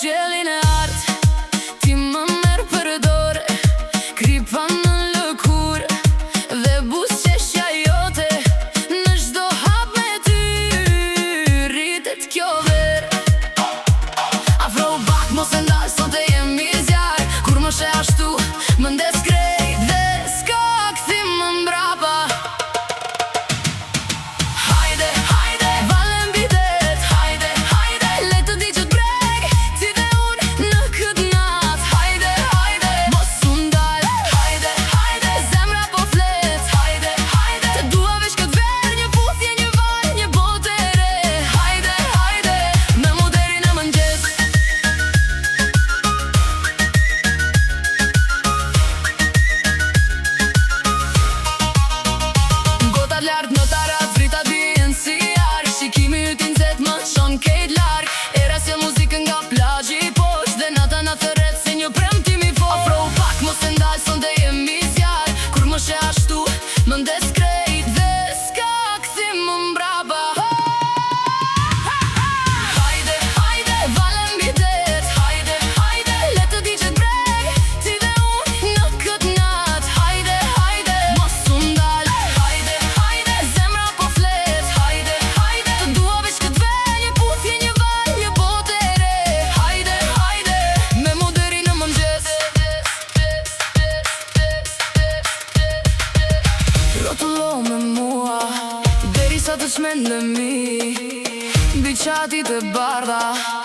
qiellin e art, ti më merr për dorë, kripa në lëkur dhe buzëqeshja jote. Në çdo hap me ty rritet kjo verë. Afro u bak, mos e ndal, sonte jemi zjarr. Kur më she ashtu, më ndes krejt dhe s'ka kthim më mbrapa. Hajde, hajde, valem bidet. Hajde, hajde, le të digjet breg, ti dhe unë në këtë nat. Hajde, hajde, mos u ndal. Hajde, hajde, zemra po flet. Hajde, hajde, të dua veç këtë verë, një puthje, një val, një botë e re. Hajde, hajde, me mu deri në mëngjes. Gotat lart në tarat, frita bien si arë. Shikimi yt i nxehtë më çon kejt larg. Era si muzikën nga plazhi i poshtë, dhe nata na thërret si një premtim i fortë. Afro u pak, mos e ndal, sonte jemi zjarr. Kur më she ashtu, më ndes krejt dhe s'ka kthim më mbrapa. Hajde, hajde, valem bidet. Hajde, hajde, le të digjet breg, ti dhe unë në këtë nat. Hajde, hajde, mos u ndal. Hajde, hajde, zemra po flet. Hajde, hajde, të dua veç këtë verë, një puthje, një val, një botë e re. Hajde, hajde, me mu deri në mëngjes. Rotullo me mua derisa të çmendemi mbi qatit e bardha.